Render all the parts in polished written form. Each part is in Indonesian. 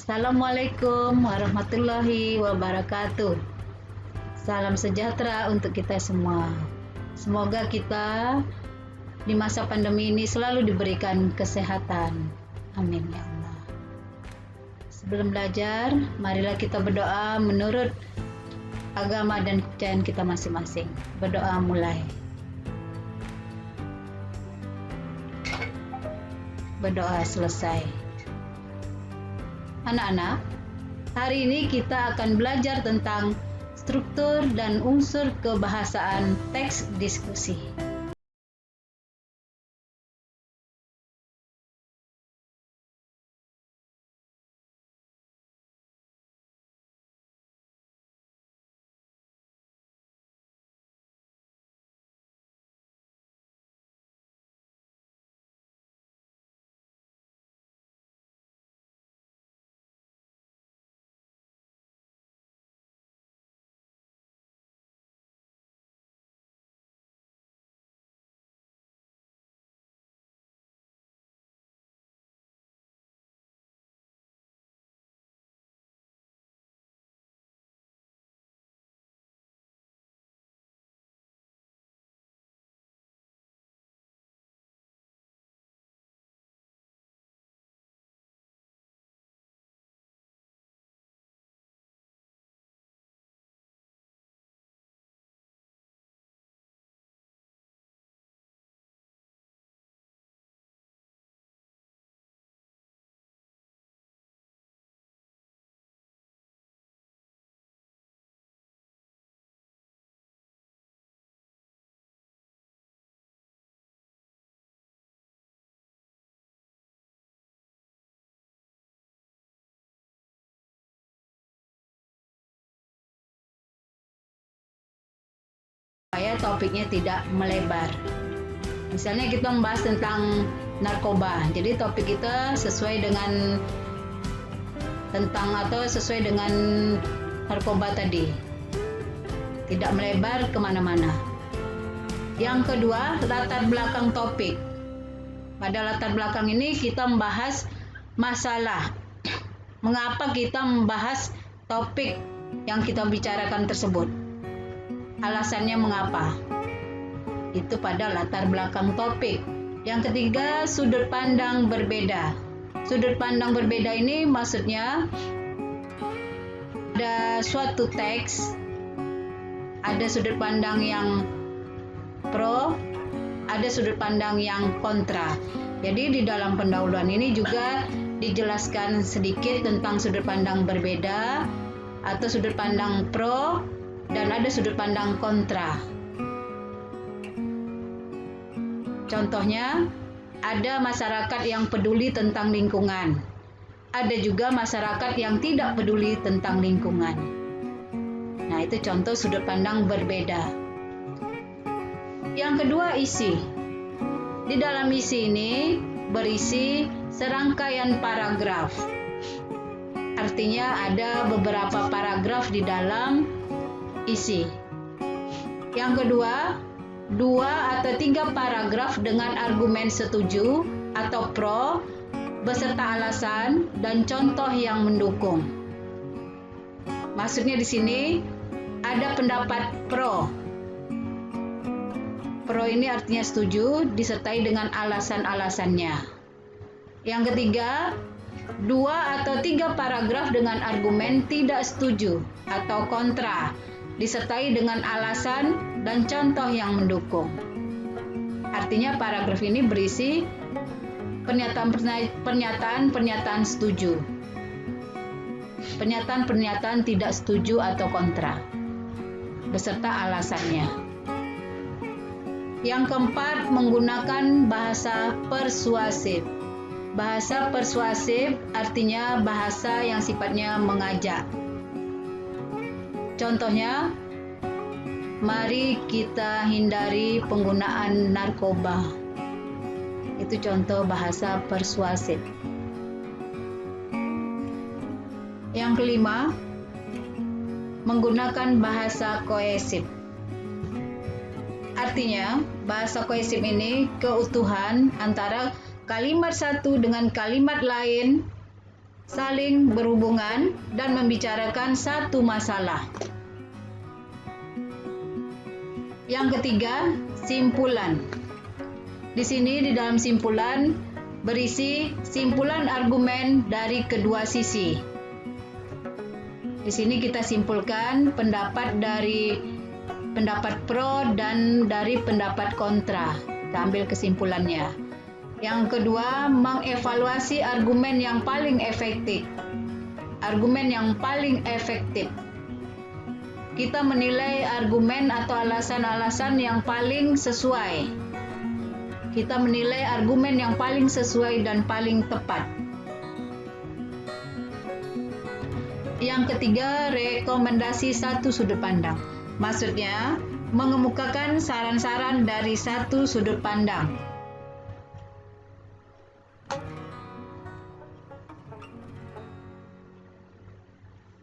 Assalamualaikum warahmatullahi wabarakatuh. Salam sejahtera untuk kita semua. Semoga kita di masa pandemi ini selalu diberikan kesehatan. Amin ya Allah. Sebelum belajar, marilah kita berdoa menurut agama dan kepercayaan kita masing-masing. Berdoa mulai. Berdoa selesai. Anak-anak, hari ini kita akan belajar tentang struktur dan unsur kebahasaan teks diskusi. Supaya topiknya tidak melebar. Misalnya kita membahas tentang narkoba, jadi topik kita sesuai dengan narkoba tadi, tidak melebar kemana-mana. Yang kedua, latar belakang topik. Pada latar belakang ini kita membahas masalah, mengapa kita membahas topik yang kita bicarakan tersebut. Alasannya mengapa? Itu pada latar belakang topik. Yang ketiga, sudut pandang berbeda. Sudut pandang berbeda ini maksudnya ada suatu teks, ada sudut pandang yang pro, ada sudut pandang yang kontra. Jadi di dalam pendahuluan ini juga dijelaskan sedikit tentang sudut pandang berbeda atau sudut pandang pro dan ada sudut pandang kontra. Contohnya, ada masyarakat yang peduli tentang lingkungan. Ada juga masyarakat yang tidak peduli tentang lingkungan. Nah, itu contoh sudut pandang berbeda. Yang kedua, isi. Di dalam isi ini berisi serangkaian paragraf. Artinya ada beberapa paragraf di dalam isi. Yang kedua, 2 atau 3 paragraf dengan argumen setuju atau pro beserta alasan dan contoh yang mendukung. Maksudnya di sini ada pendapat pro. Pro ini artinya setuju disertai dengan alasan-alasannya. Yang ketiga, 2 atau 3 paragraf dengan argumen tidak setuju atau kontra disertai dengan alasan dan contoh yang mendukung. Artinya paragraf ini berisi pernyataan-pernyataan setuju, pernyataan-pernyataan tidak setuju atau kontra, beserta alasannya. Yang keempat, menggunakan bahasa persuasif. Bahasa persuasif artinya bahasa yang sifatnya mengajak. Contohnya, mari kita hindari penggunaan narkoba. Itu contoh bahasa persuasif. Yang kelima, menggunakan bahasa kohesif. Artinya, bahasa kohesif ini keutuhan antara kalimat satu dengan kalimat lain saling berhubungan dan membicarakan satu masalah. Yang ketiga, simpulan. Di sini di dalam simpulan berisi simpulan argumen dari kedua sisi. Di sini kita simpulkan pendapat pro dan dari pendapat kontra. Kita ambil kesimpulannya. Yang kedua, mengevaluasi argumen yang paling efektif. Argumen yang paling efektif. Kita menilai argumen atau alasan-alasan yang paling sesuai. Kita menilai argumen yang paling sesuai dan paling tepat. Yang ketiga, rekomendasi satu sudut pandang. Maksudnya, mengemukakan saran-saran dari satu sudut pandang.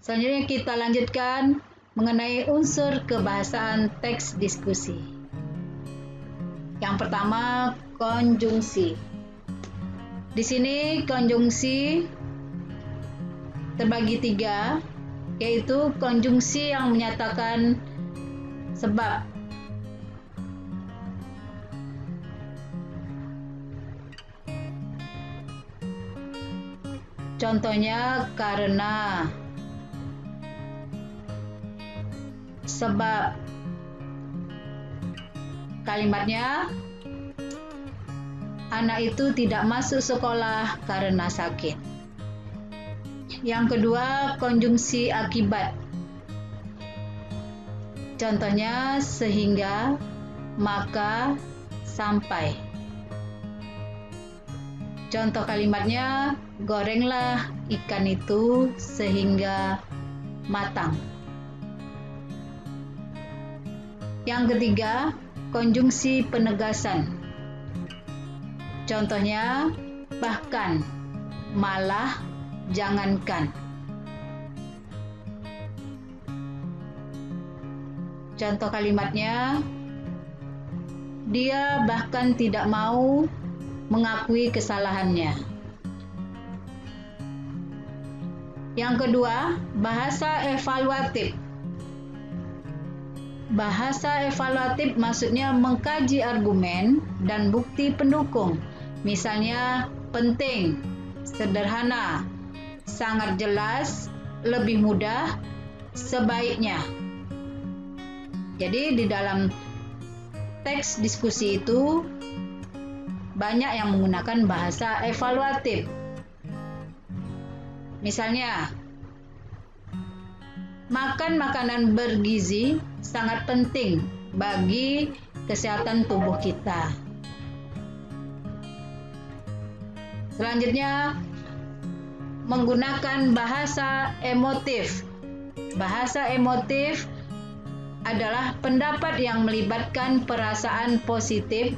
Selanjutnya kita lanjutkan mengenai unsur kebahasaan teks diskusi. Yang pertama, konjungsi. Di sini konjungsi terbagi 3, yaitu konjungsi yang menyatakan sebab. Contohnya karena, sebab. Kalimatnya, anak itu tidak masuk sekolah karena sakit. Yang kedua, konjungsi akibat. Contohnya sehingga, maka, sampai. Contoh kalimatnya, gorenglah ikan itu sehingga matang. Yang ketiga, konjungsi penegasan. Contohnya, bahkan, malah, jangankan. Contoh kalimatnya, dia bahkan tidak mau mengakui kesalahannya. Yang kedua, bahasa evaluatif. Bahasa evaluatif maksudnya mengkaji argumen dan bukti pendukung. Misalnya, penting, sederhana, sangat jelas, lebih mudah, sebaiknya. Jadi di dalam teks diskusi itu banyak yang menggunakan bahasa evaluatif. Misalnya, makan makanan bergizi sangat penting bagi kesehatan tubuh kita. Selanjutnya, menggunakan bahasa emotif. Bahasa emotif adalah pendapat yang melibatkan perasaan positif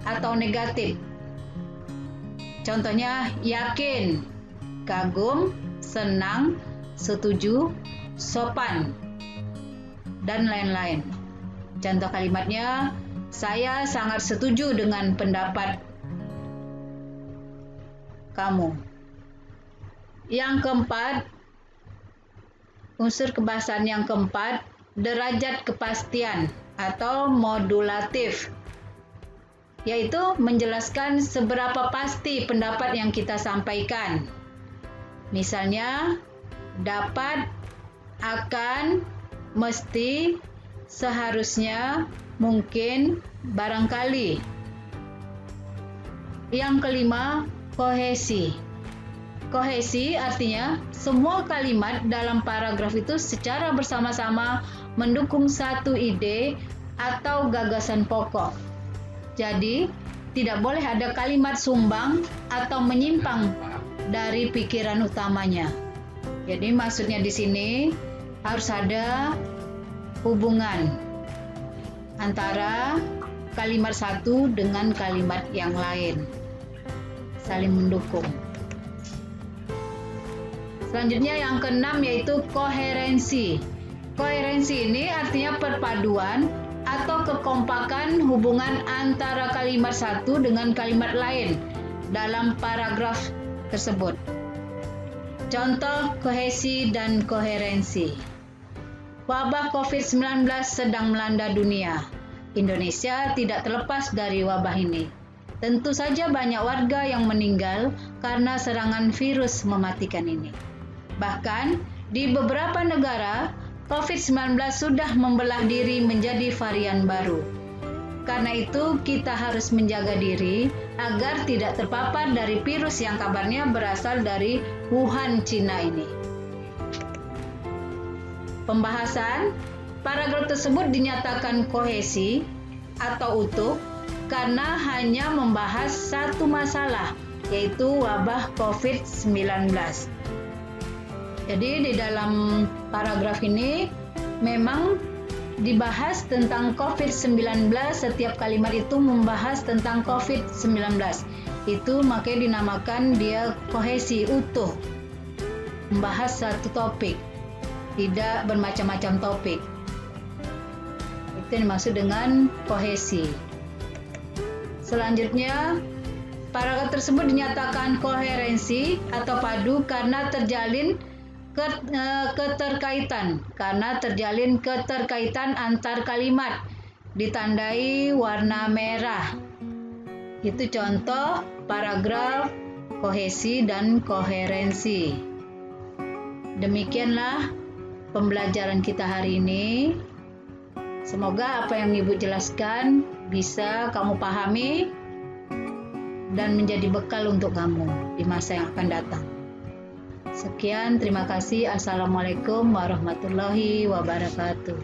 atau negatif. Contohnya, yakin, kagum, senang, setuju, sopan, dan lain-lain. Contoh kalimatnya, saya sangat setuju dengan pendapat kamu. Yang keempat, unsur kebahasaan yang keempat, derajat kepastian atau modulatif, yaitu menjelaskan seberapa pasti pendapat yang kita sampaikan. Misalnya, dapat, akan, mesti, seharusnya, mungkin, barangkali. Yang kelima, kohesi. Kohesi artinya semua kalimat dalam paragraf itu secara bersama-sama mendukung satu ide atau gagasan pokok. Jadi, tidak boleh ada kalimat sumbang atau menyimpang dari pikiran utamanya. Jadi, maksudnya di sini harus ada hubungan antara kalimat satu dengan kalimat yang lain, saling mendukung. Selanjutnya yang keenam yaitu koherensi. Koherensi ini artinya perpaduan atau kekompakan hubungan antara kalimat satu dengan kalimat lain dalam paragraf tersebut. Contoh kohesi dan koherensi. Wabah COVID-19 sedang melanda dunia. Indonesia tidak terlepas dari wabah ini. Tentu saja banyak warga yang meninggal karena serangan virus mematikan ini. Bahkan di beberapa negara, COVID-19 sudah membelah diri menjadi varian baru. Karena itu, kita harus menjaga diri agar tidak terpapar dari virus yang kabarnya berasal dari Wuhan, Cina ini. Pembahasan paragraf tersebut dinyatakan kohesi atau utuh karena hanya membahas satu masalah, yaitu wabah COVID-19. Jadi di dalam paragraf ini memang dibahas tentang COVID-19, setiap kalimat itu membahas tentang COVID-19. Itu makanya dinamakan dia kohesi, utuh. Membahas satu topik, tidak bermacam-macam topik. Itu yang dimaksud dengan kohesi. Selanjutnya, paragraf tersebut dinyatakan koherensi atau padu karena terjalin keterkaitan antar kalimat ditandai warna merah. Itu contoh paragraf kohesi dan koherensi. Demikianlah pembelajaran kita hari ini. Semoga apa yang Ibu jelaskan bisa kamu pahami dan menjadi bekal untuk kamu di masa yang akan datang. Sekian, terima kasih. Assalamualaikum warahmatullahi wabarakatuh.